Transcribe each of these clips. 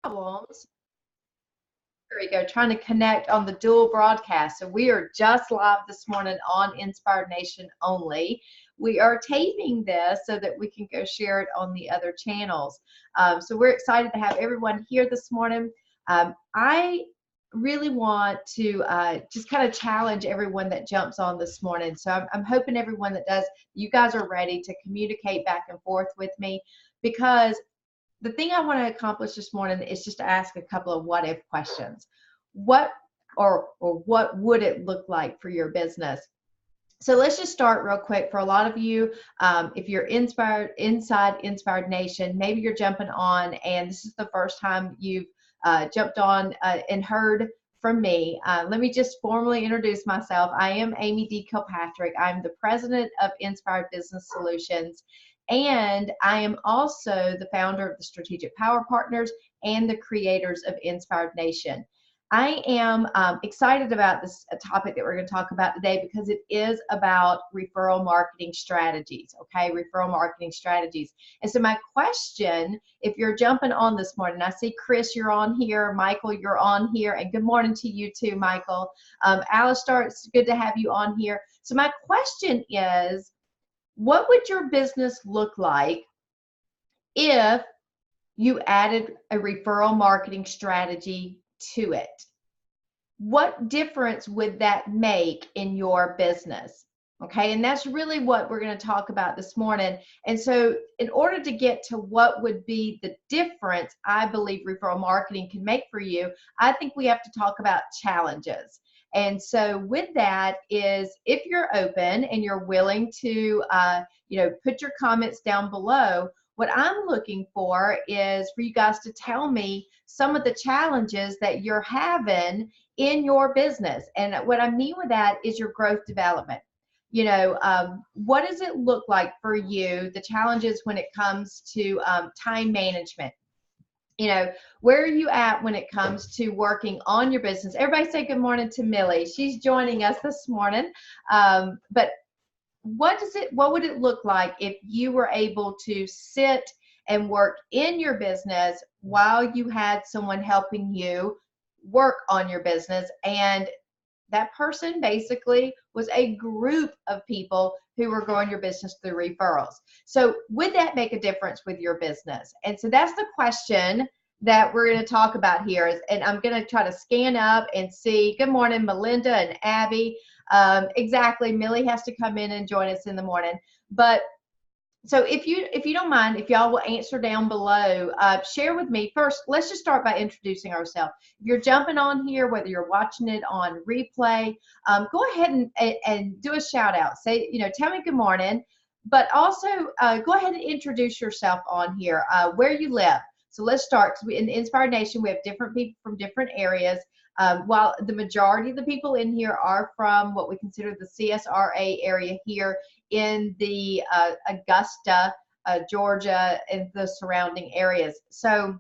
Problems. There we go, trying to connect on the dual broadcast. So we are just live this morning on Inspired Nation only. We are taping this so that we can go share it on the other channels. So we're excited to have everyone here this morning. I really want to just kind of challenge everyone that jumps on this morning. So I'm hoping everyone that does, you guys are ready to communicate back and forth with me, because the thing I want to accomplish this morning is just to ask a couple of what if questions. What or what would it look like for your business? So let's just start real quick. For a lot of you, if you're inside Inspired Nation, maybe you're jumping on and this is the first time you've jumped on and heard from me. Let me just formally introduce myself. I am Amy D. Kilpatrick. I'm the president of Inspired Business Solutions, and I am also the founder of the Strategic Power Partners and the creators of Inspired Nation. I am excited about this topic that we're going to talk about today, because it is about referral marketing strategies, okay? Referral marketing strategies. And so my question, if you're jumping on this morning, I see Chris, you're on here, Michael, you're on here, and good morning to you too, Michael. Alistair, it's good to have you on here. So my question is, what would your business look like if you added a referral marketing strategy to it? What difference would that make in your business? Okay, and that's really what we're going to talk about this morning. And so in order to get to what would be the difference I believe referral marketing can make for you, I think we have to talk about challenges. And so with that is, if you're open and you're willing to put your comments down below, what I'm looking for is for you guys to tell me some of the challenges that you're having in your business. And what I mean with that is your growth development. What does it look like for you, the challenges when it comes to time management? Where are you at when it comes to working on your business? Everybody say good morning to Millie. She's joining us this morning. But what would it look like if you were able to sit and work in your business while you had someone helping you work on your business, and that person basically was a group of people who were growing your business through referrals? So would that make a difference with your business? And so that's the question that we're going to talk about here. And I'm going to try to scan up and see. Good morning, Melinda and Abby. Exactly, Millie has to come in and join us in the morning. But so if you don't mind, if y'all will answer down below, share with me. First, let's just start by introducing ourselves. If you're jumping on here, whether you're watching it on replay, go ahead and do a shout out. Say, tell me good morning, but also go ahead and introduce yourself on here, where you live. So let's start. In Inspired Nation, we have different people from different areas. While the majority of the people in here are from what we consider the CSRA area here in the Augusta, Georgia, and the surrounding areas. So,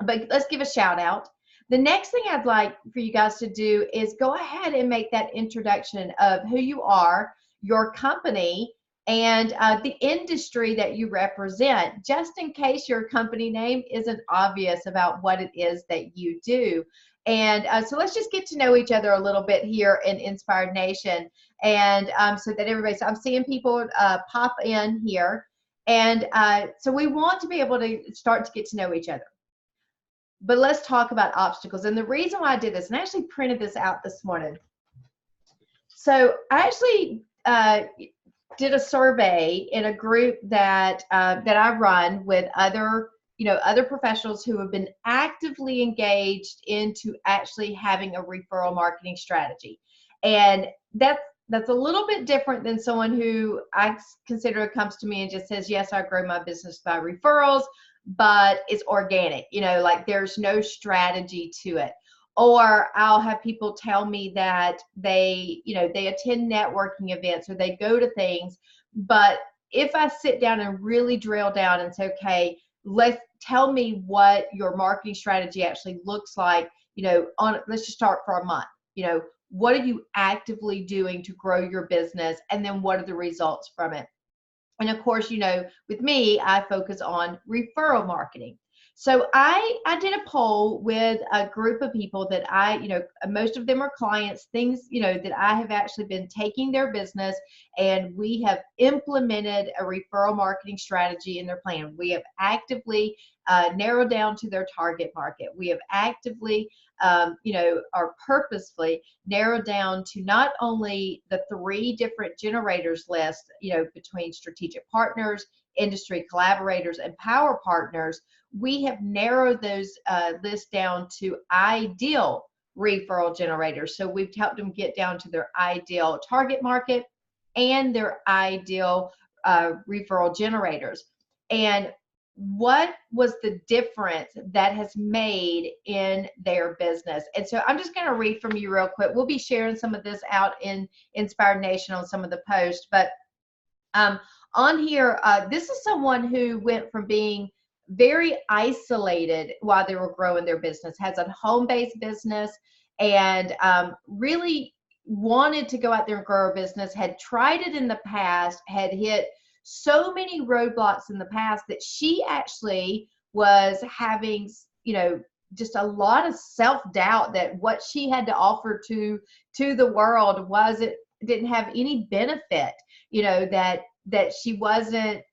but let's give a shout out. The next thing I'd like for you guys to do is go ahead and make that introduction of who you are, your company, and the industry that you represent, just in case your company name isn't obvious about what it is that you do. And so let's just get to know each other a little bit here in Inspired Nation. And so that everybody, so I'm seeing people pop in here. And so we want to be able to start to get to know each other. But let's talk about obstacles. And the reason why I did this, and I actually printed this out this morning. So I actually did a survey in a group that I run with other professionals who have been actively engaged into actually having a referral marketing strategy. And that's a little bit different than someone who I consider comes to me and just says, yes, I grow my business by referrals, but it's organic, like there's no strategy to it. Or I'll have people tell me that they attend networking events or they go to things, but if I sit down and really drill down and say, okay, tell me what your marketing strategy actually looks like, let's just start for a month. What are you actively doing to grow your business? And then what are the results from it? And of course, with me, I focus on referral marketing. So I did a poll with a group of people that most of them are clients, things, that I have actually been taking their business, and we have implemented a referral marketing strategy in their plan. We have actively narrowed down to their target market. We have actively, or purposefully narrowed down to not only the 3 different generators list, between strategic partners, industry collaborators, and power partners. We have narrowed those lists down to ideal referral generators. So we've helped them get down to their ideal target market and their ideal referral generators. And what was the difference that has made in their business? And so I'm just going to read from you real quick. We'll be sharing some of this out in Inspired Nation on some of the posts, but on here, this is someone who went from being very isolated while they were growing their business, has a home-based business, and really wanted to go out there and grow her business, had tried it in the past, had hit so many roadblocks in the past that she actually was having, just a lot of self-doubt that what she had to offer to the world didn't have any benefit, that she wasn't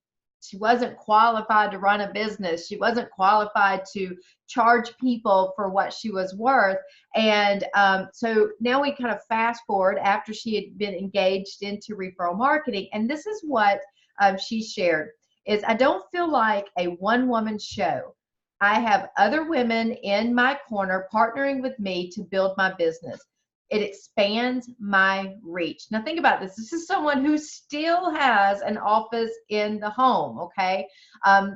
qualified to run a business. She wasn't qualified to charge people for what she was worth. And so now we kind of fast forward after she had been engaged into referral marketing. And this is what she shared is, I don't feel like a one-woman show. I have other women in my corner partnering with me to build my business. It expands my reach. Now think about this. This is someone who still has an office in the home, okay?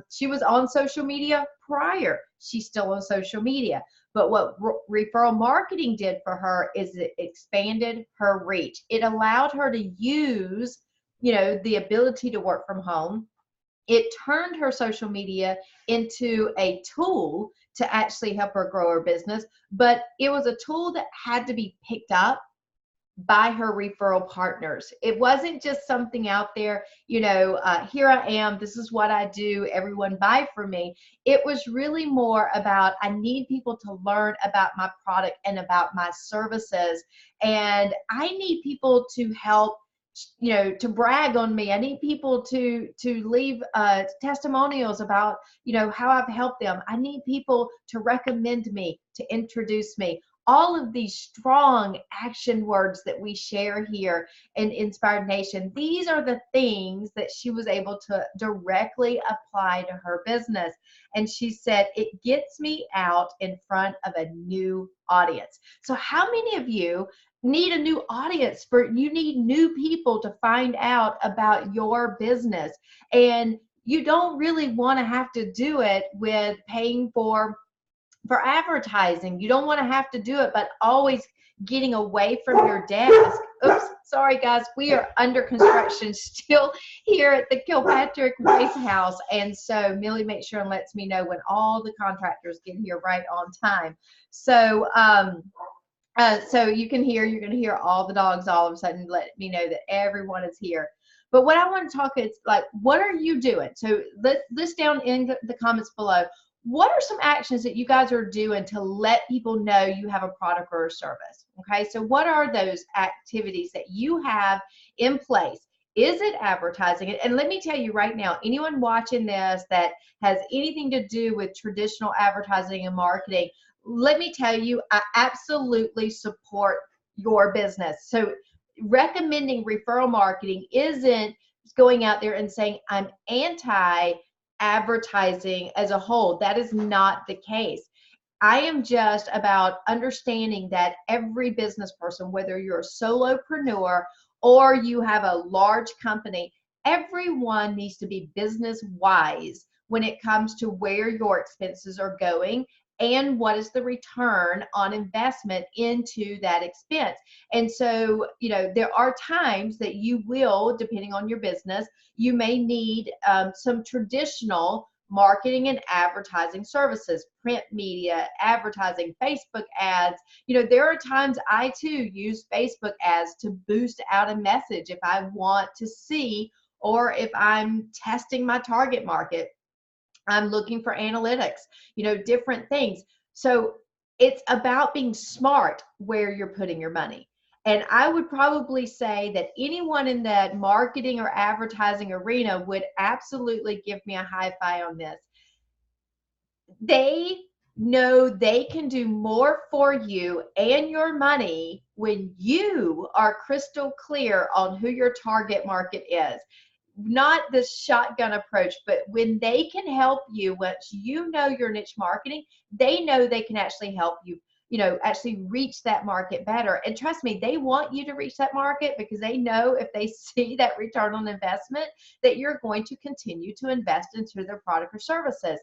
She was on social media prior. She's still on social media. But what referral marketing did for her is it expanded her reach. It allowed her to use, the ability to work from home. It turned her social media into a tool to actually help her grow her business, but it was a tool that had to be picked up by her referral partners. It wasn't just something out there, here I am, this is what I do, everyone buy from me. It was really more about, I need people to learn about my product and about my services, and I need people to help, to brag on me. I need people to leave testimonials about, how I've helped them. I need people to recommend me, to introduce me. All of these strong action words that we share here in Inspired Nation, these are the things that she was able to directly apply to her business. And she said, it gets me out in front of a new audience. So how many of you need a new audience? You need new people to find out about your business, and you don't really want to have to do it with paying for advertising. You don't want to have to do it, but always getting away from your desk. Oops, sorry guys, we are under construction still here at the Kilpatrick Waste House, and so Millie makes sure and lets me know when all the contractors get here right on time. So so you're going to hear all the dogs all of a sudden let me know that everyone is here. But what I want to talk is, like, what are you doing? So list down in the comments below, what are some actions that you guys are doing to let people know you have a product or a service? Okay, so what are those activities that you have in place? Is it advertising? And let me tell you right now, anyone watching this that has anything to do with traditional advertising and marketing, let me tell you, I absolutely support your business. So recommending referral marketing isn't going out there and saying I'm anti-advertising as a whole. That is not the case. I am just about understanding that every business person, whether you're a solopreneur or you have a large company, everyone needs to be business wise when it comes to where your expenses are going and what is the return on investment into that expense. And so, there are times that you will, depending on your business, you may need some traditional marketing and advertising services, print media, advertising, Facebook ads. There are times I too use Facebook ads to boost out a message if I want to see, or if I'm testing my target market. I'm looking for analytics, different things. So it's about being smart where you're putting your money. And I would probably say that anyone in that marketing or advertising arena would absolutely give me a high five on this. They know they can do more for you and your money when you are crystal clear on who your target market is. Not this shotgun approach, but when they can help you, once you know your niche marketing, they know they can actually help you, actually reach that market better. And trust me, they want you to reach that market because they know if they see that return on investment, that you're going to continue to invest into their product or services.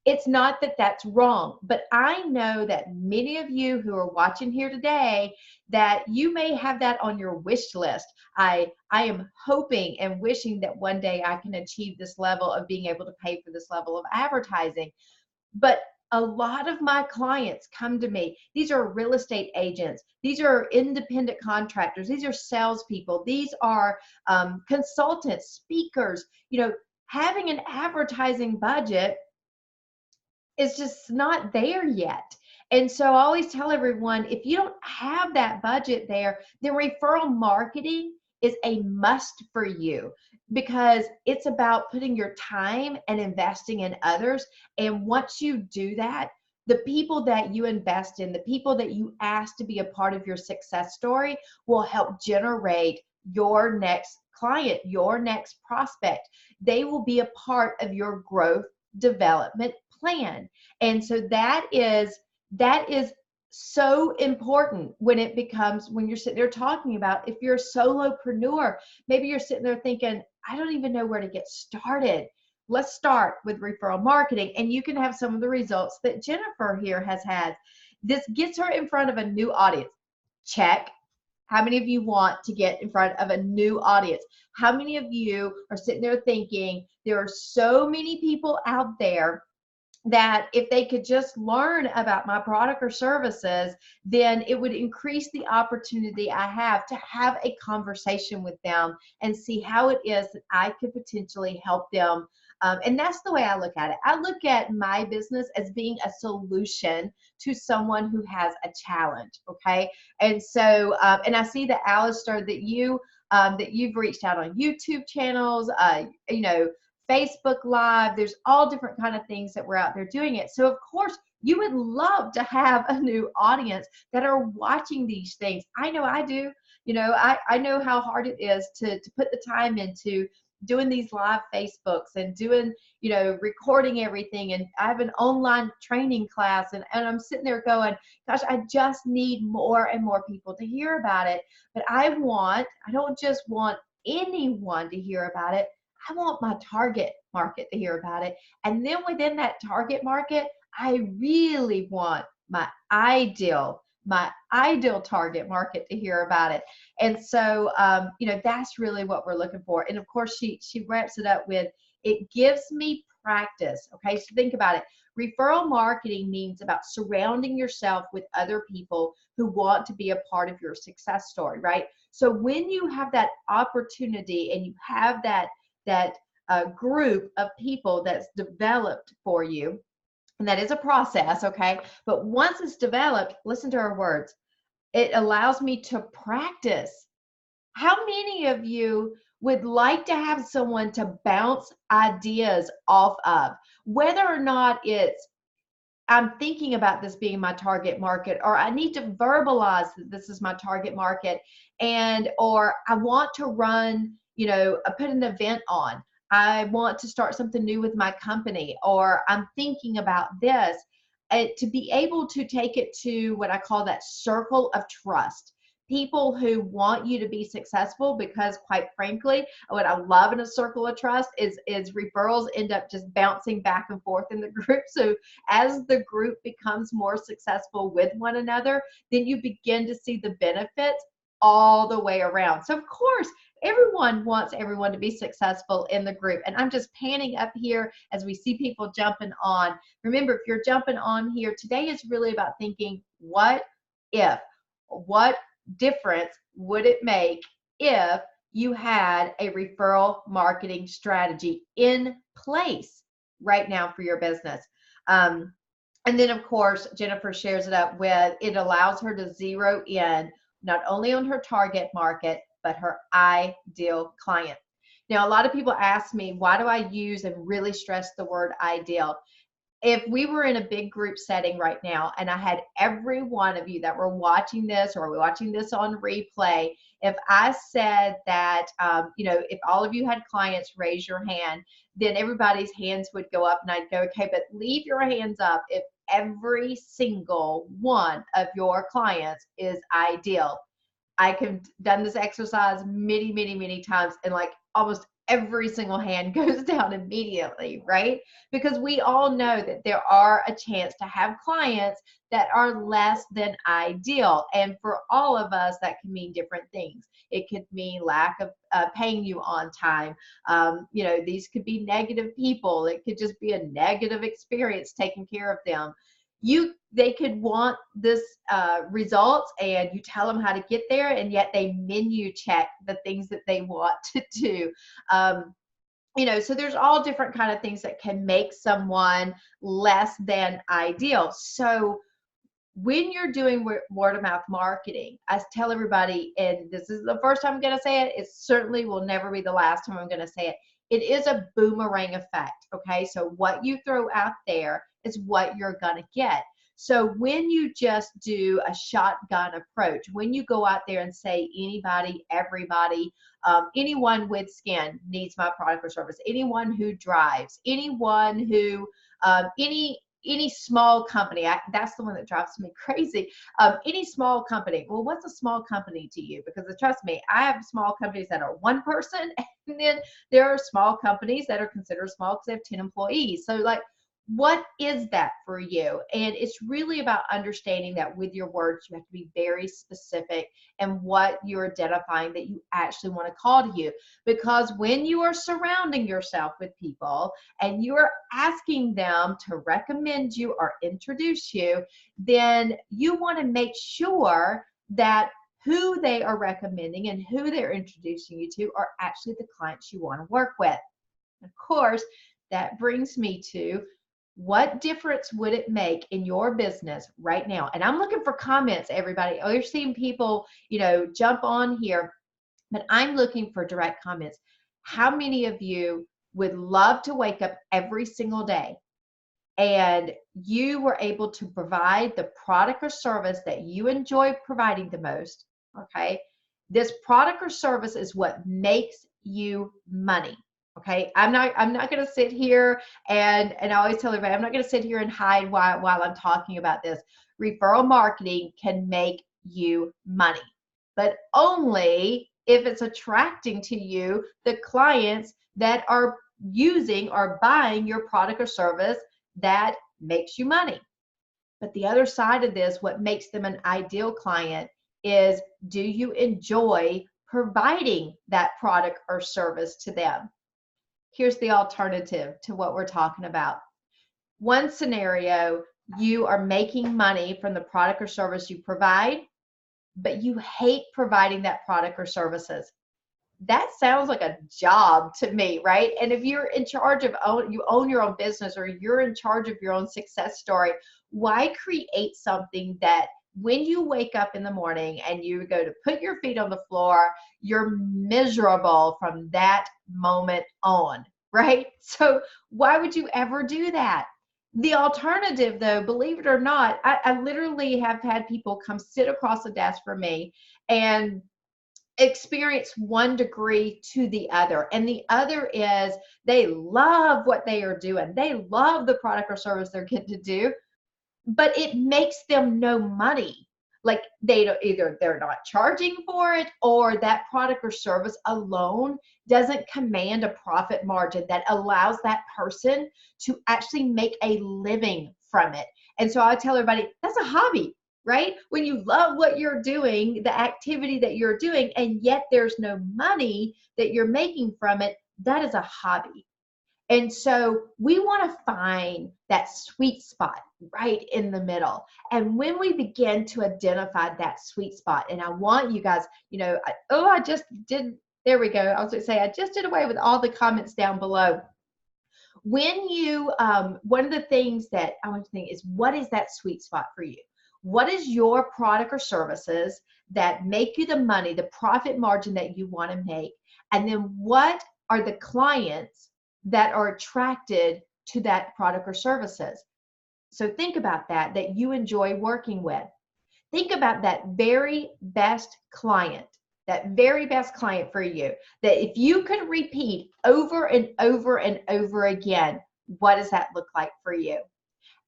It's not that that's wrong, but I know that many of you who are watching here today, that you may have that on your wish list. I am hoping and wishing that one day I can achieve this level of being able to pay for this level of advertising. But a lot of my clients come to me. These are real estate agents. These are independent contractors. These are salespeople. These are consultants, speakers. Having an advertising budget is just not there yet. And so I always tell everyone, if you don't have that budget there, then referral marketing is a must for you, because it's about putting your time and investing in others. And once you do that, the people that you invest in, the people that you ask to be a part of your success story, will help generate your next client, your next prospect. They will be a part of your growth development plan. And so that is so important when you're sitting there talking about, if you're a solopreneur, maybe you're sitting there thinking, I don't even know where to get started. Let's start with referral marketing, and you can have some of the results that Jennifer here has had. This gets her in front of a new audience. Check. How many of you want to get in front of a new audience? How many of you are sitting there thinking, there are so many people out there that if they could just learn about my product or services, then it would increase the opportunity I have to have a conversation with them and see how it is that I could potentially help them. And that's the way I look at it. I look at my business as being a solution to someone who has a challenge. Okay. And so, and I see that, Alistair, that you've reached out on YouTube channels, Facebook Live. There's all different kind of things that we're out there doing it. So of course, you would love to have a new audience that are watching these things. I know I do. I know how hard it is to put the time into doing these live Facebooks and doing, recording everything. And I have an online training class, and I'm sitting there going, gosh, I just need more and more people to hear about it. But I don't just want anyone to hear about it. I want my target market to hear about it. And then within that target market, I really want my ideal target market to hear about it. And so, that's really what we're looking for. And of course, she wraps it up with, it gives me practice. Okay, so think about it. Referral marketing means about surrounding yourself with other people who want to be a part of your success story, right? So when you have that opportunity and you have that group of people that's developed for you, and that is a process, okay? But once it's developed, listen to her words, it allows me to practice. How many of you would like to have someone to bounce ideas off of, whether or not it's, I'm thinking about this being my target market, or I need to verbalize that this is my target market, or I want to run, put an event on. I want to start something new with my company, or I'm thinking about this. To be able to take it to what I call that circle of trust. People who want you to be successful, because quite frankly, what I love in a circle of trust is referrals end up just bouncing back and forth in the group. So as the group becomes more successful with one another, then you begin to see the benefits all the way around. So of course, everyone wants everyone to be successful in the group. And I'm just panning up here as we see people jumping on. Remember, if you're jumping on here, today is really about thinking, what if? What difference would it make if you had a referral marketing strategy in place? right now for your business. And then, of course, Jennifer shares it up with, it allows her to zero in not only on her target market, but her ideal client. Now, a lot of people ask me, why do I use and really stress the word ideal? If we were in a big group setting right now and I had every one of you that were watching this or watching this on replay, if I said that, if all of you had clients, raise your hand, then everybody's hands would go up and I'd go, okay, but leave your hands up if every single one of your clients is ideal. I have done this exercise many, many, many times, and like almost every single hand goes down immediately, right? Because we all know that there are a chance to have clients that are less than ideal. And for all of us, that can mean different things. It could mean lack of paying you on time. These could be negative people. It could just be a negative experience taking care of them. They could want this results, and you tell them how to get there, and yet they menu check the things that they want to do. So there's all different kind of things that can make someone less than ideal. So when you're doing word of mouth marketing, I tell everybody, and this is the first time I'm going to say it, it certainly will never be the last time I'm going to say it. It is a boomerang effect. Okay. So what you throw out there is what you're going to get. So when you just do a shotgun approach, when you go out there and say anybody, everybody, anyone with skin needs my product or service, anyone who drives, anyone who, any small company, that's the one that drives me crazy. Any small company. Well, what's a small company to you? Because trust me, I have small companies that are one person, and then there are small companies that are considered small because they have 10 employees. So like, what is that for you? And it's really about understanding that with your words, you have to be very specific and what you're identifying that you actually want to call to you. Because when you are surrounding yourself with people and you are asking them to recommend you or introduce you, then you want to make sure that who they are recommending and who they're introducing you to are actually the clients you want to work with. Of course, that brings me to, what difference would it make in your business right now? And I'm looking for comments, everybody. Oh, you're seeing people, jump on here, but I'm looking for direct comments. How many of you would love to wake up every single day and you were able to provide the product or service that you enjoy providing the most? Okay. This product or service is what makes you money. Okay, I'm not going to sit here and I always tell everybody, I'm not going to sit here and hide while I'm talking about this. Referral marketing can make you money, but only if it's attracting to you the clients that are using or buying your product or service that makes you money. But the other side of this, what makes them an ideal client, is, do you enjoy providing that product or service to them? Here's the alternative to what we're talking about. One scenario, you are making money from the product or service you provide, but you hate providing that product or services. That sounds like a job to me, right? And if you're in charge of you own your own business, or you're in charge of your own success story, why create something that when you wake up in the morning and you go to put your feet on the floor, you're miserable from that moment on, right? So why would you ever do that? The alternative, though, believe it or not, I literally have had people come sit across the desk from me and experience one degree to the other. And the other is they love what they are doing. They love the product or service they're getting to do, but it makes them no money. Like either they're not charging for it, or that product or service alone doesn't command a profit margin that allows that person to actually make a living from it. And so I tell everybody, that's a hobby, right? When you love what you're doing, the activity that you're doing, and yet there's no money that you're making from it, that is a hobby. And so we want to find that sweet spot right in the middle. And when we begin to identify that sweet spot, and I want you guys, I just did, there we go. I was going to say, I just did away with all the comments down below. When you, one of the things that I want to think is, what is that sweet spot for you? What is your product or services that make you the money, the profit margin that you want to make? And then what are the clients that are attracted to that product or services? So think about that you enjoy working with. Think about that very best client, that very best client for you, that if you could repeat over and over and over again, what does that look like for you?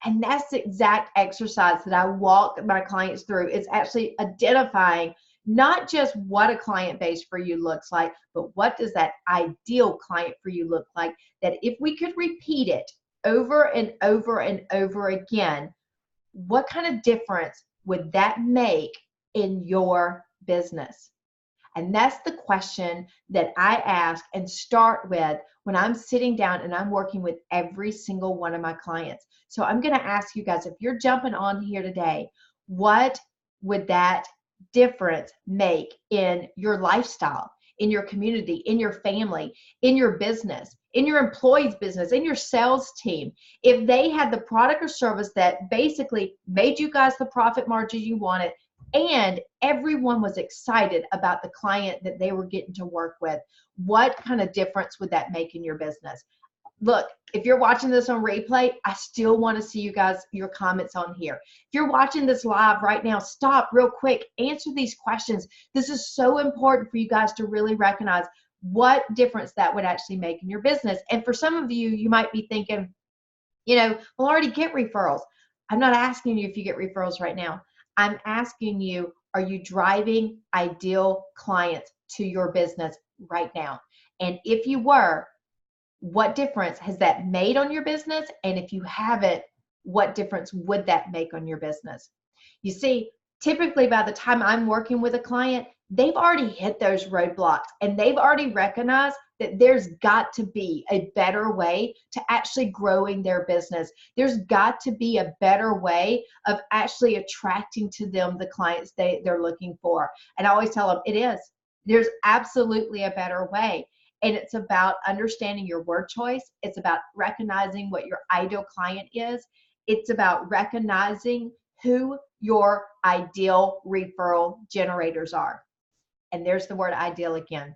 And that's the exact exercise that I walk my clients through. It's actually identifying not just what a client base for you looks like, but what does that ideal client for you look like, that if we could repeat it over and over and over again, what kind of difference would that make in your business? And that's the question that I ask and start with when I'm sitting down and I'm working with every single one of my clients. So I'm going to ask you guys, if you're jumping on here today, what would that difference make in your lifestyle, in your community, in your family, in your business, in your employees' business, in your sales team? If they had the product or service that basically made you guys the profit margin you wanted, and everyone was excited about the client that they were getting to work with, what kind of difference would that make in your business? Look, if you're watching this on replay, I still want to see you guys, your comments on here. If you're watching this live right now, stop real quick, answer these questions. This is so important for you guys to really recognize what difference that would actually make in your business. And for some of you, you might be thinking, well, I already get referrals. I'm not asking you if you get referrals right now. I'm asking you, are you driving ideal clients to your business right now? And if you were, what difference has that made on your business? And if you haven't, what difference would that make on your business? You see, typically by the time I'm working with a client, they've already hit those roadblocks and they've already recognized that there's got to be a better way to actually growing their business. There's got to be a better way of actually attracting to them the clients they're looking for. And I always tell them it is. There's absolutely a better way. And it's about understanding your word choice. It's about recognizing what your ideal client is. It's about recognizing who your ideal referral generators are. And there's the word ideal again.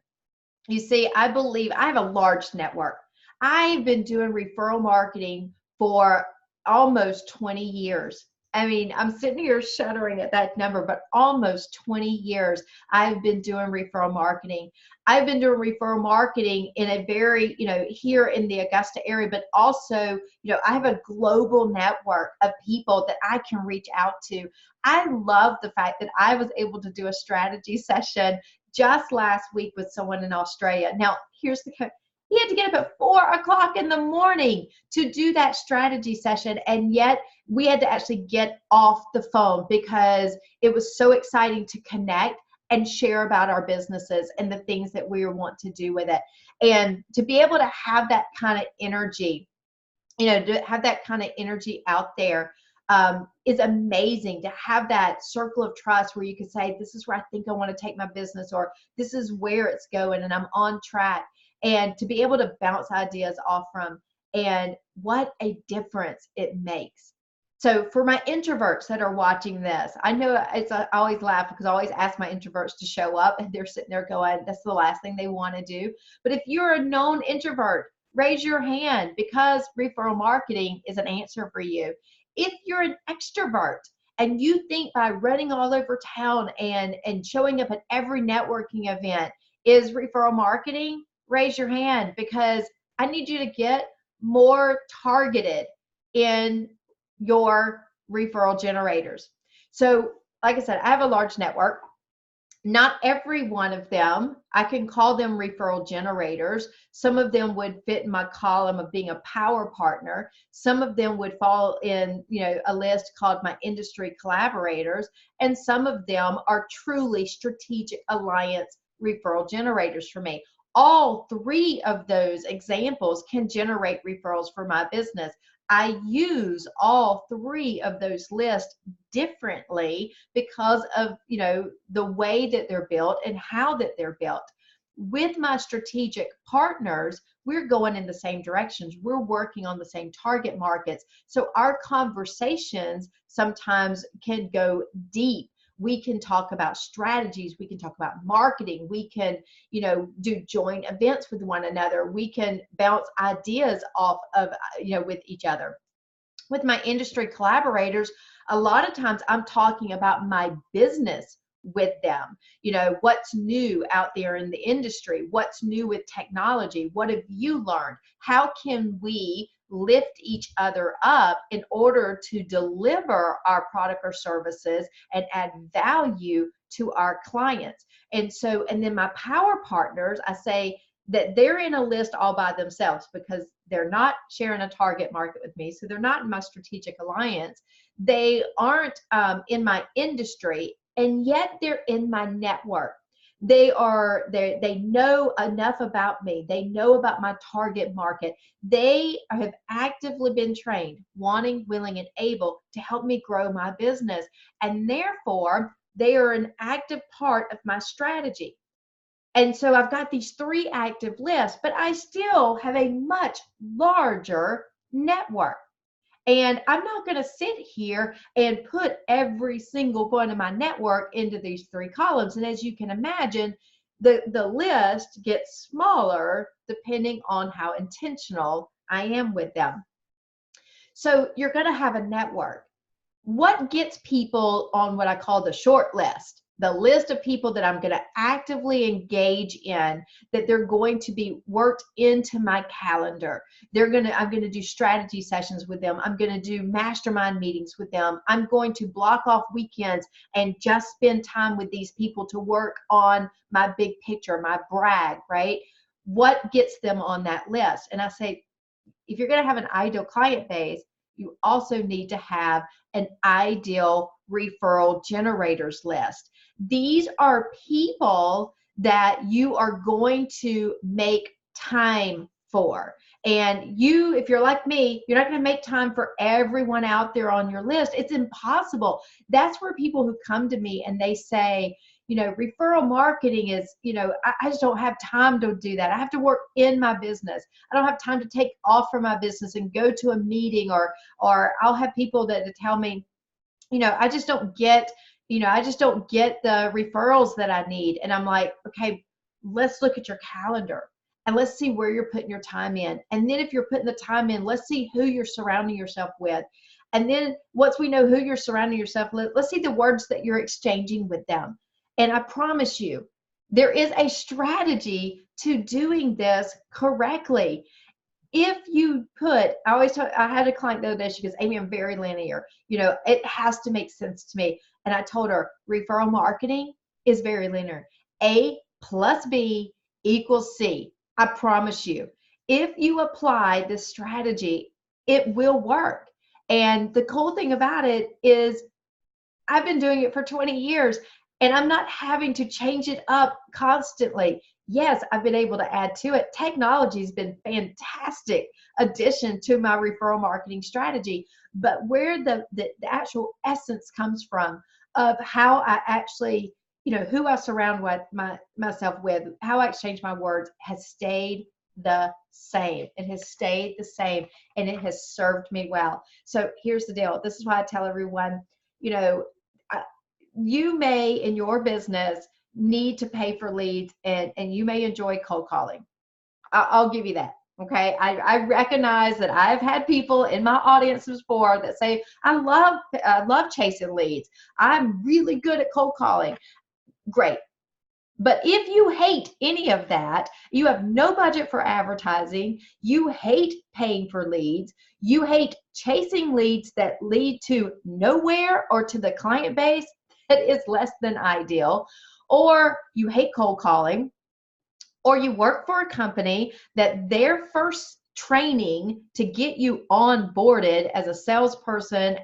You see, I believe I have a large network. I've been doing referral marketing for almost 20 years. I mean, I'm sitting here shuddering at that number, but almost 20 years I've been doing referral marketing. I've been doing referral marketing in a very, here in the Augusta area, but also, I have a global network of people that I can reach out to. I love the fact that I was able to do a strategy session just last week with someone in Australia. Now, here's the code. He had to get up at 4 o'clock in the morning to do that strategy session, and yet we had to actually get off the phone because it was so exciting to connect and share about our businesses and the things that we want to do with it. And to be able to have that kind of energy, to have that kind of energy out there is amazing. To have that circle of trust where you can say, this is where I think I want to take my business, or this is where it's going and I'm on track. And to be able to bounce ideas off from, and what a difference it makes. So for my introverts that are watching this, I know I always laugh because I always ask my introverts to show up and they're sitting there going, that's the last thing they want to do. But if you're a known introvert, raise your hand, because referral marketing is an answer for you. If you're an extrovert and you think by running all over town and showing up at every networking event is referral marketing, raise your hand, because I need you to get more targeted in your referral generators. So like I said, I have a large network. Not every one of them, I can call them referral generators. Some of them would fit in my column of being a power partner. Some of them would fall in, a list called my industry collaborators. And some of them are truly strategic alliance referral generators for me. All three of those examples can generate referrals for my business. I use all three of those lists differently because of, the way that they're built and how that they're built. With my strategic partners, we're going in the same directions. We're working on the same target markets. So our conversations sometimes can go deep. We can talk about strategies. We can talk about marketing. We can, do joint events with one another. We can bounce ideas off of, with each other. With my industry collaborators, a lot of times I'm talking about my business with them. What's new out there in the industry? What's new with technology? What have you learned? How can we lift each other up in order to deliver our product or services and add value to our clients? And then my power partners, I say that they're in a list all by themselves because they're not sharing a target market with me. So they're not in my strategic alliance. They aren't in my industry, and yet they're in my network. They know enough about me. They know about my target market. They have actively been trained, wanting, willing, and able to help me grow my business. And therefore, they are an active part of my strategy. And so I've got these 3 active lists, but I still have a much larger network. And I'm not going to sit here and put every single one of my network into these 3 columns. And as you can imagine, the list gets smaller depending on how intentional I am with them. So you're going to have a network. What gets people on what I call the short list? The list of people that I'm going to actively engage in, that they're going to be worked into my calendar. I'm going to do strategy sessions with them. I'm going to do mastermind meetings with them. I'm going to block off weekends and just spend time with these people to work on my big picture, my brag, right? What gets them on that list? And I say, if you're going to have an ideal client base, you also need to have an ideal referral generators list. These are people that you are going to make time for. And if you're like me, you're not going to make time for everyone out there on your list. It's impossible. That's where people who come to me and they say, referral marketing is, I just don't have time to do that. I have to work in my business. I don't have time to take off from my business and go to a meeting, or I'll have people that tell me, I just don't get the referrals that I need. And I'm like, okay, let's look at your calendar and let's see where you're putting your time in. And then if you're putting the time in, let's see who you're surrounding yourself with. And then once we know who you're surrounding yourself with, let's see the words that you're exchanging with them. And I promise you, there is a strategy to doing this correctly. If you I had a client the other day, she goes, Amy, I'm very linear. It has to make sense to me. And I told her, referral marketing is very linear. A plus B equals C. I promise you, if you apply this strategy, it will work. And the cool thing about it is I've been doing it for 20 years. And I'm not having to change it up constantly. Yes, I've been able to add to it. Technology has been a fantastic addition to my referral marketing strategy. But where the actual essence comes from of how I actually, who I surround myself with, how I exchange my words has stayed the same. It has stayed the same, and it has served me well. So here's the deal. This is why I tell everyone, you may in your business need to pay for leads, and you may enjoy cold calling. I'll give you that. Okay. I recognize that I've had people in my audience before that say, I love chasing leads. I'm really good at cold calling. Great. But if you hate any of that, you have no budget for advertising, you hate paying for leads, you hate chasing leads that lead to nowhere or to the client base that is less than ideal, or you hate cold calling, or you work for a company that their first training to get you onboarded as a salesperson,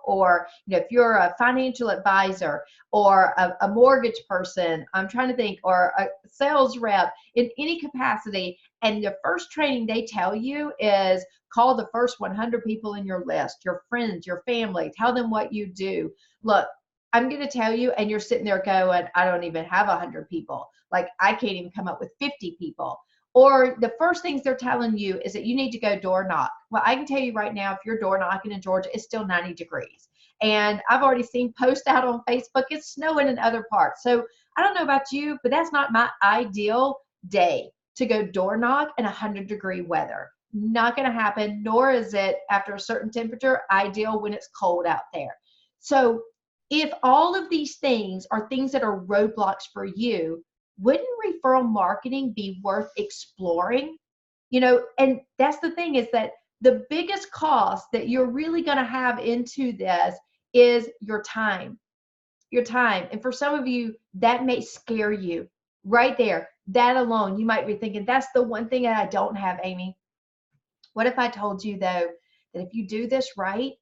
or if you're a financial advisor or a mortgage person, I'm trying to think, or a sales rep in any capacity, and the first training they tell you is call the first 100 people in your list, your friends, your family, tell them what you do. Look, I'm going to tell you, and you're sitting there going, I don't even have 100 people. Like, I can't even come up with 50 people. Or the first things they're telling you is that you need to go door knock. Well, I can tell you right now, if you're door knocking in Georgia, it's still 90 degrees. And I've already seen posts out on Facebook, it's snowing in other parts. So I don't know about you, but that's not my ideal day to go door knock in 100-degree weather. Not going to happen, nor is it after a certain temperature ideal when it's cold out there. So if all of these things are things that are roadblocks for you, wouldn't referral marketing be worth exploring? And that's the thing, is that the biggest cost that you're really going to have into this is your time. Your time. And for some of you, that may scare you right there. That alone, you might be thinking, that's the one thing that I don't have, Amy. What if I told you, though, that if you do this right,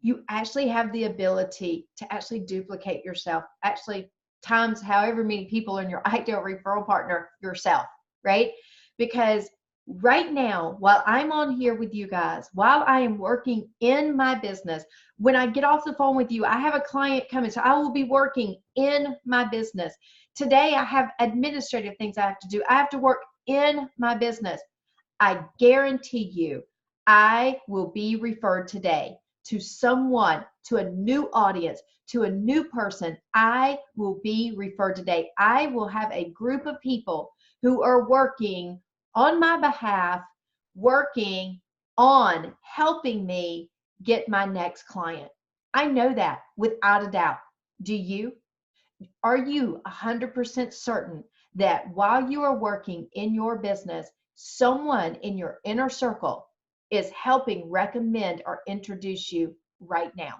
you actually have the ability to actually duplicate yourself, actually times however many people in your ideal referral partner yourself, right? Because right now, while I'm on here with you guys, while I am working in my business, when I get off the phone with you, I have a client coming, so I will be working in my business. Today, I have administrative things I have to do. I have to work in my business. I guarantee you, I will be referred today to someone, to a new audience, to a new person. I will be referred today. I will have a group of people who are working on my behalf, working on helping me get my next client. I know that without a doubt. Do you? Are you 100% certain that while you are working in your business, someone in your inner circle is helping recommend or introduce you right now?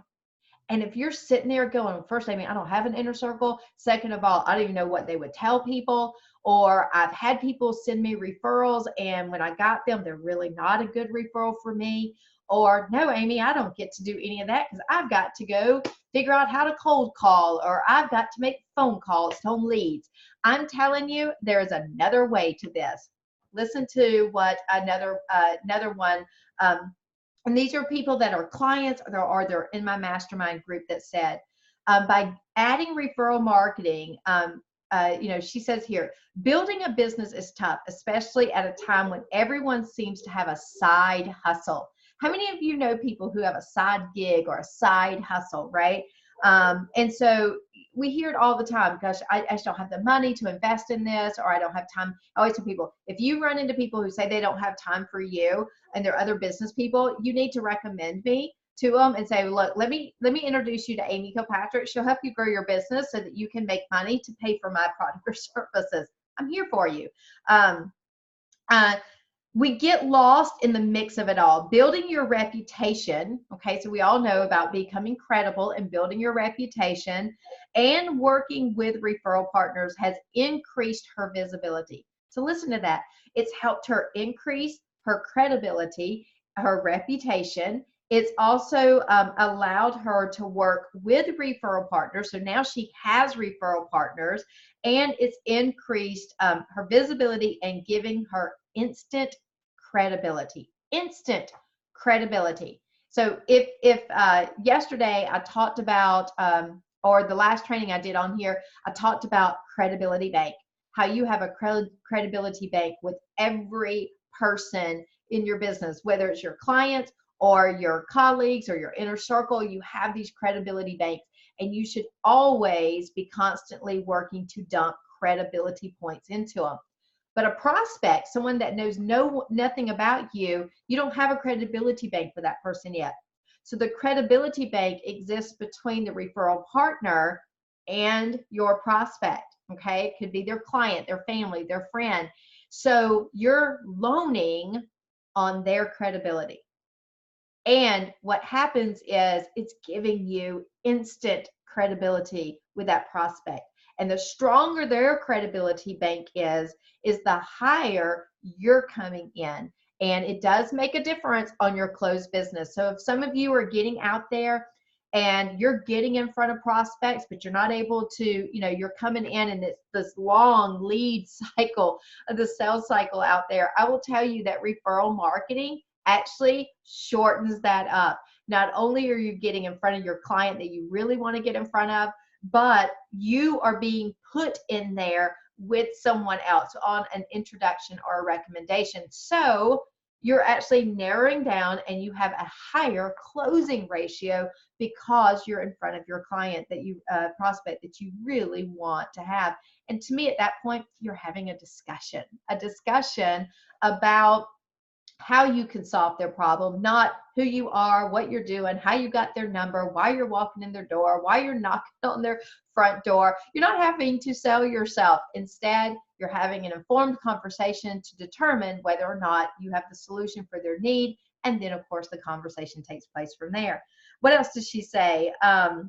And if you're sitting there going, first, I don't have an inner circle. Second of all, I don't even know what they would tell people. Or I've had people send me referrals, and when I got them, they're really not a good referral for me. Or no, Amy, I don't get to do any of that because I've got to go figure out how to cold call, or I've got to make phone calls to home leads. I'm telling you, there is another way to this. Listen to what another one. And these are people that are clients, or they're in my mastermind group, that said, by adding referral marketing, she says here, building a business is tough, especially at a time when everyone seems to have a side hustle. How many of you know people who have a side gig or a side hustle, right? And so we hear it all the time. Gosh, I just don't have the money to invest in this, or I don't have time. I always tell people, if you run into people who say they don't have time for you and they're other business people, you need to recommend me to them and say, look, let me introduce you to Amy Kilpatrick. She'll help you grow your business so that you can make money to pay for my product or services. I'm here for you. We get lost in the mix of it all. Building your reputation, okay, so we all know about becoming credible and building your reputation, and working with referral partners has increased her visibility. So listen to that. It's helped her increase her credibility, her reputation. It's also allowed her to work with referral partners. So now she has referral partners, and it's increased her visibility and giving her instant credibility. Instant credibility. So if yesterday I talked about, or the last training I did on here, I talked about credibility bank, how you have a credibility bank with every person in your business, whether it's your clients or your colleagues or your inner circle. You have these credibility banks, and you should always be constantly working to dump credibility points into them. But a prospect, someone that knows nothing about you, you don't have a credibility bank for that person yet. So the credibility bank exists between the referral partner and your prospect, okay? It could be their client, their family, their friend. So you're loaning on their credibility. And what happens is it's giving you instant credibility with that prospect. And the stronger their credibility bank is the higher you're coming in. And it does make a difference on your closed business. So if some of you are getting out there and you're getting in front of prospects, but you're not able to, you're coming in and it's this long lead cycle, the sales cycle out there, I will tell you that referral marketing actually shortens that up. Not only are you getting in front of your client that you really want to get in front of, but you are being put in there with someone else on an introduction or a recommendation. So you're actually narrowing down and you have a higher closing ratio because you're in front of your client that you prospect that you really want to have. And to me, at that point, you're having a discussion about how you can solve their problem, not who you are, what you're doing, how you got their number, why you're walking in their door, why you're knocking on their front door. You're not having to sell yourself. Instead, you're having an informed conversation to determine whether or not you have the solution for their need. And then, of course, the conversation takes place from there. What else does she say? Uh,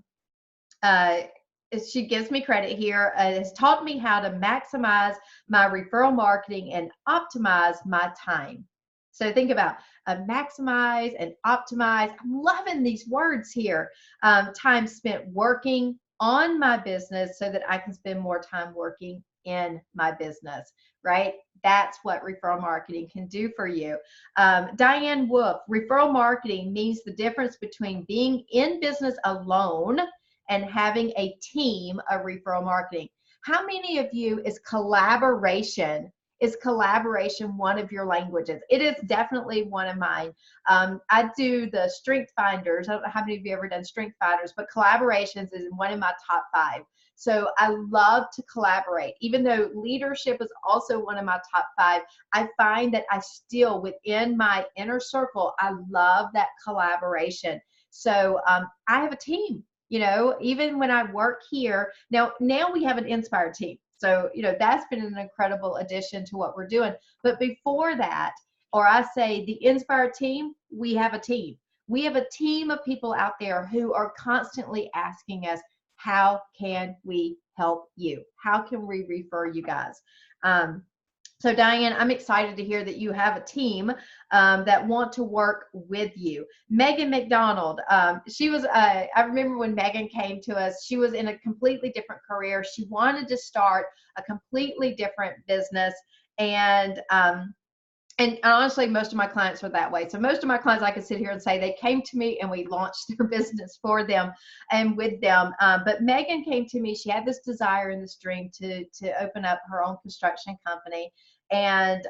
she gives me credit here, has taught me how to maximize my referral marketing and optimize my time. So think about maximize and optimize. I'm loving these words here. Time spent working on my business so that I can spend more time working in my business, right? That's what referral marketing can do for you. Diane Wolf, referral marketing means the difference between being in business alone and having a team of referral marketing. How many of you is collaboration one of your languages? It is definitely one of mine. I do the strength finders. I don't know how many of you ever done strength finders, but collaborations is one of my top 5. So I love to collaborate. Even though leadership is also one of my top 5, I find that I still, within my inner circle, I love that collaboration. So I have a team. Even when I work here, now we have an Inspired team. So, that's been an incredible addition to what we're doing. But before that, or I say the Inspired team, we have a team. We have a team of people out there who are constantly asking us, how can we help you? How can we refer you guys? So Diane, I'm excited to hear that you have a team that want to work with you. Megan McDonald, she was, I remember when Megan came to us, she was in a completely different career. She wanted to start a completely different business. And honestly, most of my clients were that way. So most of my clients, I could sit here and say they came to me and we launched their business for them and with them. But Megan came to me. She had this desire and this dream to open up her own construction company. And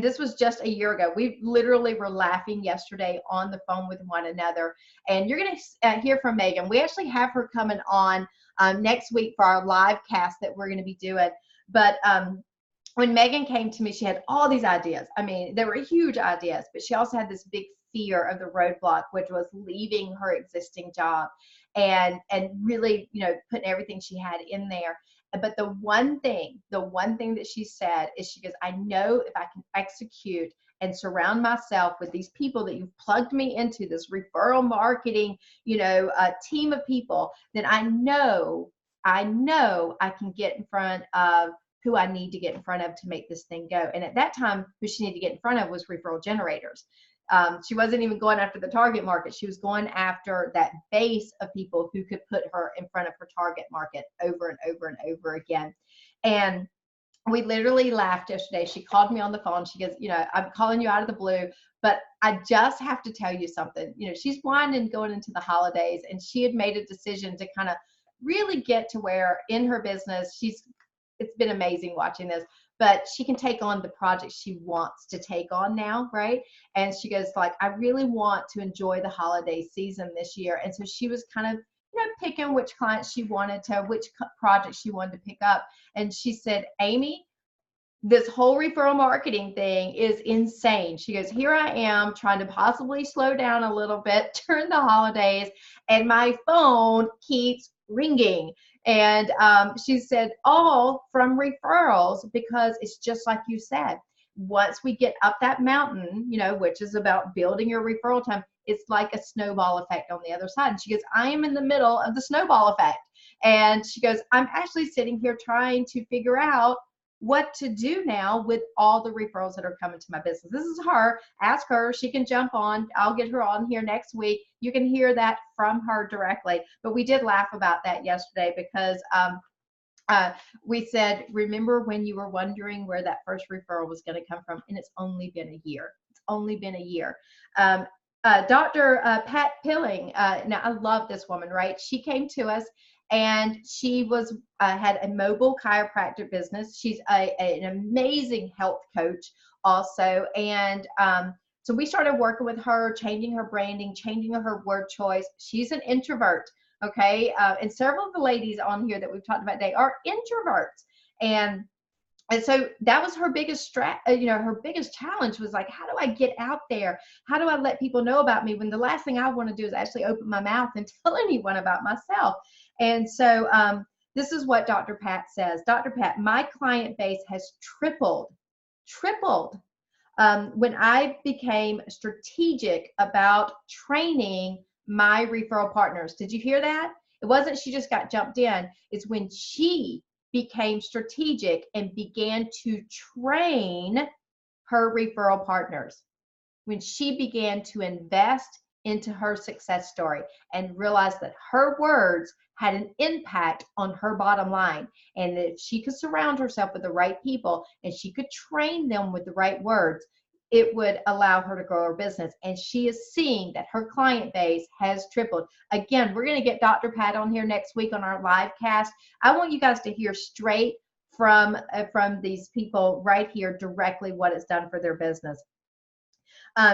this was just a year ago. We literally were laughing yesterday on the phone with one another. And you're going to hear from Megan. We actually have her coming on next week for our live cast that we're going to be doing. But when Megan came to me, she had all these ideas. I mean, they were huge ideas, but she also had this big fear of the roadblock, which was leaving her existing job and really, putting everything she had in there. But the one thing that she said is, she goes, I know if I can execute and surround myself with these people that you've plugged me into, this referral marketing, team of people, then I know I can get in front of who I need to get in front of to make this thing go. And at that time, who she needed to get in front of was referral generators. She wasn't even going after the target market. She was going after that base of people who could put her in front of her target market over and over and over again. And we literally laughed yesterday. She called me on the phone. She goes, I'm calling you out of the blue, but I just have to tell you something. She's winding going into the holidays, and she had made a decision to kind of really get to where in her business, it's been amazing watching this, but she can take on the project she wants to take on now, right? And she goes I really want to enjoy the holiday season this year. And so she was kind of, picking which clients she wanted to, which project she wanted to pick up. And she said, Amy, this whole referral marketing thing is insane. She goes, here I am trying to possibly slow down a little bit during the holidays, and my phone keeps ringing. And she said, all from referrals, because it's just like you said. Once we get up that mountain, which is about building your referral time, it's like a snowball effect on the other side. And she goes, I am in the middle of the snowball effect. And she goes, I'm actually sitting here trying to figure out what to do now with all the referrals that are coming to my business. This is her. Ask her. She can jump on. I'll get her on here next week. You can hear that from her directly. But we did laugh about that yesterday because we said, remember when you were wondering where that first referral was going to come from? And it's only been a year. It's only been a year. Dr. Pat Pilling, now I love this woman, right? She came to us and she was had a mobile chiropractic business. She's an amazing health coach also, and so we started working with her, changing her branding, changing her word choice. She's an introvert, okay, and several of the ladies on here that we've talked about today are introverts, and so that was her biggest her biggest challenge was like, how do I get out there? How do I let people know about me when the last thing I want to do is actually open my mouth and tell anyone about myself? And so this is what Dr. Pat says. Dr. Pat, my client base has tripled when I became strategic about training my referral partners. Did you hear that? It wasn't she just got jumped in. It's when she became strategic and began to train her referral partners, when she began to invest into her success story and realized that her words had an impact on her bottom line, and that if she could surround herself with the right people and she could train them with the right words, it would allow her to grow her business. And she is seeing that her client base has tripled. Again, we're going to get Dr. Pat on here next week on our live cast. I want you guys to hear straight from these people right here directly what it's done for their business.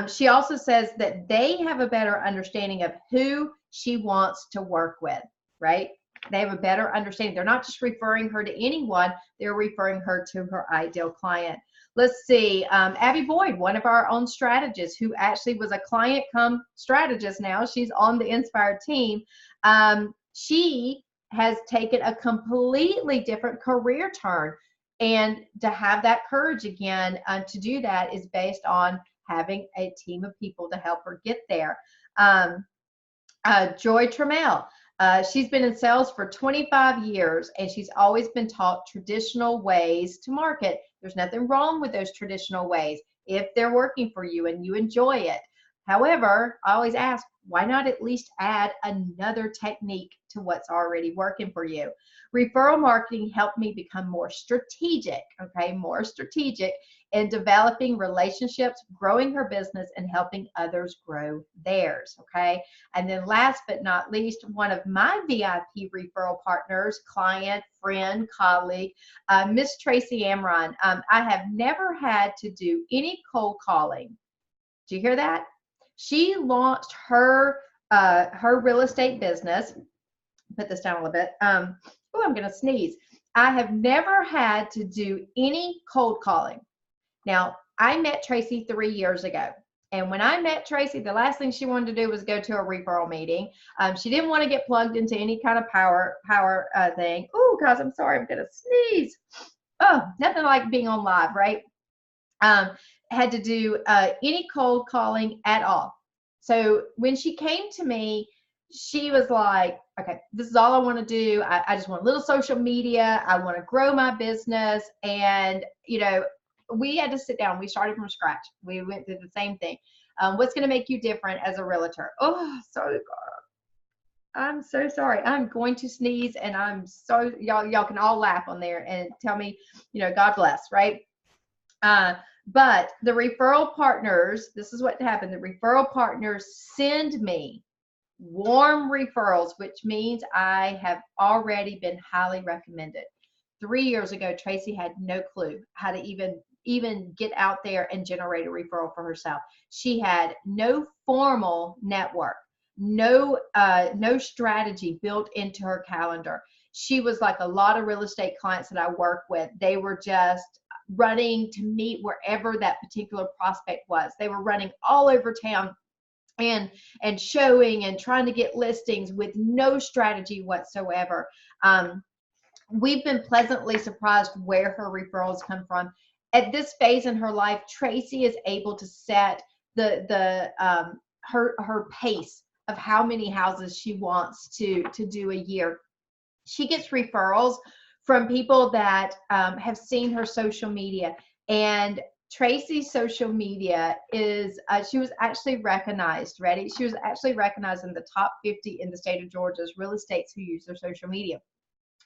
She also says that they have a better understanding of who she wants to work with, right? They have a better understanding. They're not just referring her to anyone, they're referring her to her ideal client. Let's see, Abby Boyd, one of our own strategists who actually was a client come strategist now. She's on the Inspired team. She has taken a completely different career turn. And to have that courage again to do that is based on having a team of people to help her get there. Joy Trammell. She's been in sales for 25 years, and she's always been taught traditional ways to market. There's nothing wrong with those traditional ways if they're working for you and you enjoy it. However, I always ask, why not at least add another technique to what's already working for you? Referral marketing helped me become more strategic, okay, more strategic in developing relationships, growing her business, and helping others grow theirs, okay? And then last but not least, one of my VIP referral partners, client, friend, colleague, Miss Tracey Amron. I have never had to do any cold calling. Do you hear that? She launched her real estate business. Put this down a little bit. Oh, I'm going to sneeze. I have never had to do any cold calling. Now, I met Tracey 3 years ago. And when I met Tracey, the last thing she wanted to do was go to a referral meeting. She didn't want to get plugged into any kind of power thing. Oh, guys, I'm sorry. I'm going to sneeze. Oh, nothing like being on live, right? Had to do any cold calling at all. So when she came to me, she was like, okay, this is all I want to do. I just want a little social media. I want to grow my business. And, you know, we had to sit down. We started from scratch. We went through the same thing. What's going to make you different as a realtor? Oh, sorry. I'm so sorry. I'm going to sneeze, and I'm so, y'all can all laugh on there and tell me, you know, God bless, right? But the referral partners, this is what happened. The referral partners send me warm referrals, which means I have already been highly recommended. 3 years ago, Tracey had no clue how to even get out there and generate a referral for herself. She had no formal network, no strategy built into her calendar. She was like a lot of real estate clients that I work with. They were just running to meet wherever that particular prospect was. They were running all over town and showing and trying to get listings with no strategy whatsoever. We've been pleasantly surprised where her referrals come from. At this phase in her life, Tracey is able to set her pace of how many houses she wants to do a year. She gets referrals from people that have seen her social media. And Tracey's social media is, she was actually recognized, ready? She was actually recognized in the top 50 in the state of Georgia as real estates who use their social media.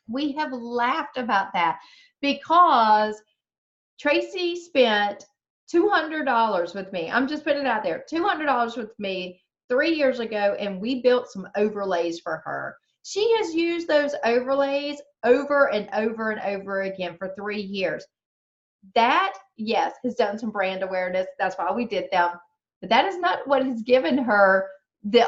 We have laughed about that because Tracey spent $200 with me. I'm just putting it out there, $200 with me 3 years ago, and we built some overlays for her. She has used those overlays over and over and over again for 3 years. That, yes, has done some brand awareness. That's why we did them. But that is not what has given her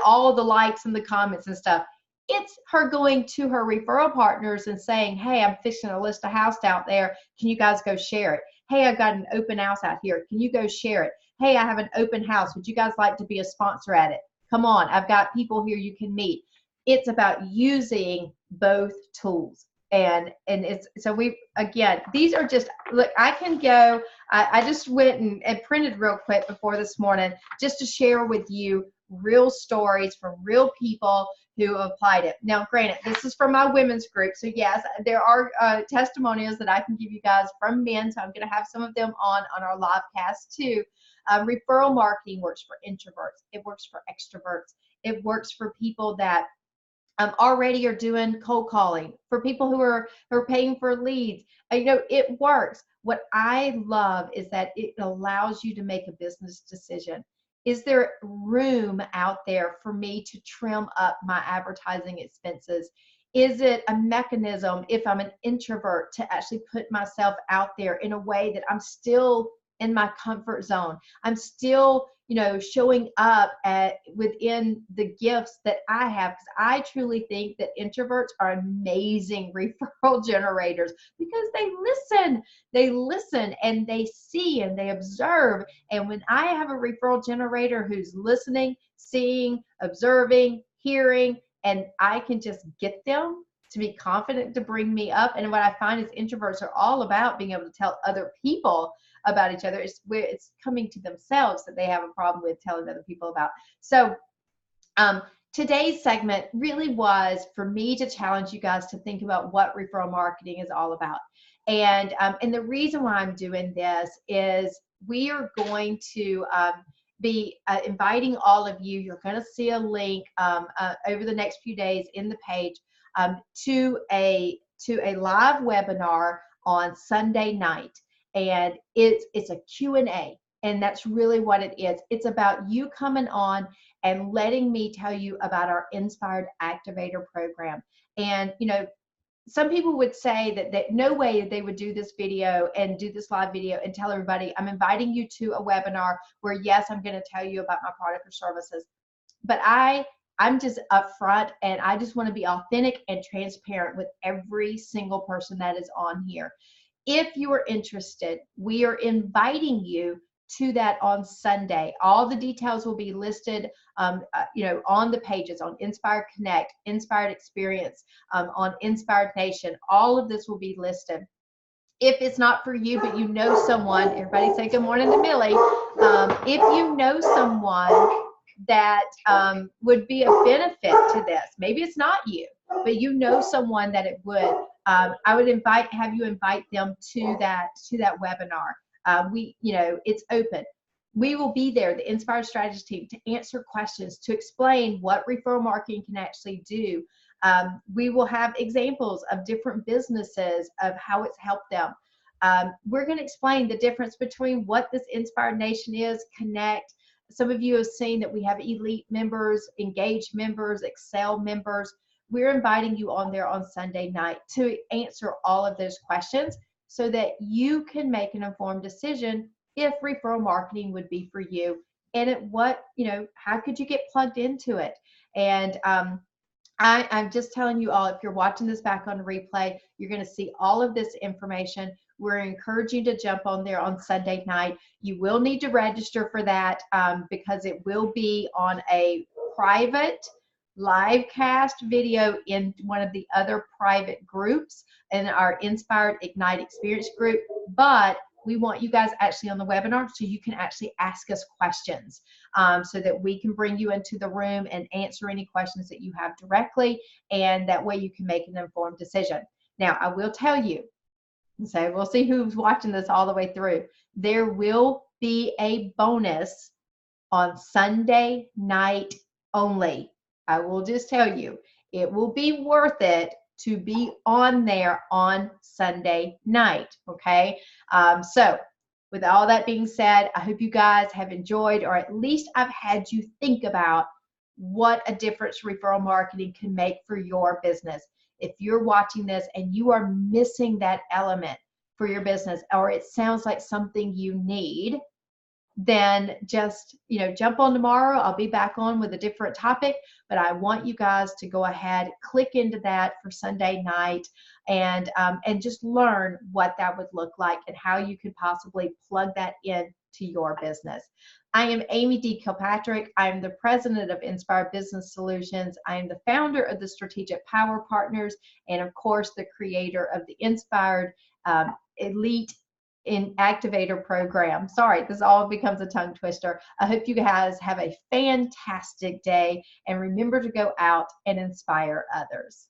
all the likes and the comments and stuff. It's her going to her referral partners and saying, hey, I'm fixing to list a house out there. Can you guys go share it? Hey, I've got an open house out here. Can you go share it? Hey, I have an open house. Would you guys like to be a sponsor at it? Come on, I've got people here you can meet. It's about using both tools. And it's, so we, again, these are just, look, I can go, I just went and printed real quick before this morning just to share with you real stories from real people who applied it. Now, granted, this is from my women's group, so yes, there are testimonials that I can give you guys from men, so I'm going to have some of them on our live cast too. Referral marketing works for introverts. It works for extroverts. It works for people that already are doing cold calling, for people who are paying for leads. You know, it works. What I love is that it allows you to make a business decision. Is there room out there for me to trim up my advertising expenses? Is it a mechanism, if I'm an introvert, to actually put myself out there in a way that I'm still in my comfort zone? I'm still, you know, showing up within the gifts that I have, because I truly think that introverts are amazing referral generators because they listen and they see and they observe. And when I have a referral generator who's listening, seeing, observing, hearing, and I can just get them to be confident to bring me up. And what I find is introverts are all about being able to tell other people about each other. It's where it's coming to themselves that they have a problem with telling other people about. So today's segment really was for me to challenge you guys to think about what referral marketing is all about. And the reason why I'm doing this is we are going to be inviting all of you. You're going to see a link over the next few days in the page to a live webinar on Sunday night. And it's a Q&A, and that's really what it is. It's about you coming on and letting me tell you about our Inspired Activator program. And, you know, some people would say that no way they would do this video and do this live video and tell everybody, I'm inviting you to a webinar where, yes, I'm going to tell you about my product or services. But I'm just upfront, and I just want to be authentic and transparent with every single person that is on here. If you are interested, we are inviting you to that on Sunday. All the details will be listed, you know, on the pages on Inspired Connect, Inspired Experience, on Inspired Nation. All of this will be listed. If it's not for you, but you know someone, everybody say good morning to Millie. If you know someone that would be a benefit to this, maybe it's not you, but you know someone that it would. I would have you invite them to that webinar. You know, it's open. We will be there, the Inspired Strategy team, to answer questions, to explain what referral marketing can actually do. We will have examples of different businesses of how it's helped them. We're going to explain the difference between what this Inspired Nation is, Connect. Some of you have seen that we have elite members, engaged members, Excel members. We're inviting you on there on Sunday night to answer all of those questions so that you can make an informed decision if referral marketing would be for you, and how could you get plugged into it. And I'm just telling you all, if you're watching this back on replay, you're going to see all of this information. We're encouraging you to jump on there on Sunday night. You will need to register for that because it will be on a private live cast video in one of the other private groups in our Inspired Ignite Experience group. But we want you guys actually on the webinar so you can actually ask us questions so that we can bring you into the room and answer any questions that you have directly, and that way you can make an informed decision. Now, I will tell you, so we'll see who's watching this all the way through. There will be a bonus on Sunday night only. I will just tell you, it will be worth it to be on there on Sunday night, okay? So with all that being said, I hope you guys have enjoyed, or at least I've had you think about what a difference referral marketing can make for your business. If you're watching this and you are missing that element for your business, or it sounds like something you need, then just, jump on tomorrow. I'll be back on with a different topic, but I want you guys to go ahead, click into that for Sunday night, and just learn what that would look like and how you could possibly plug that in to your business. I am Amy D. Kilpatrick. I'm the president of Inspired Business Solutions. I am the founder of the Strategic Power Partners, and of course, the creator of the Inspired Elite Activator program. Sorry, this all becomes a tongue twister. I hope you guys have a fantastic day, and remember to go out and inspire others.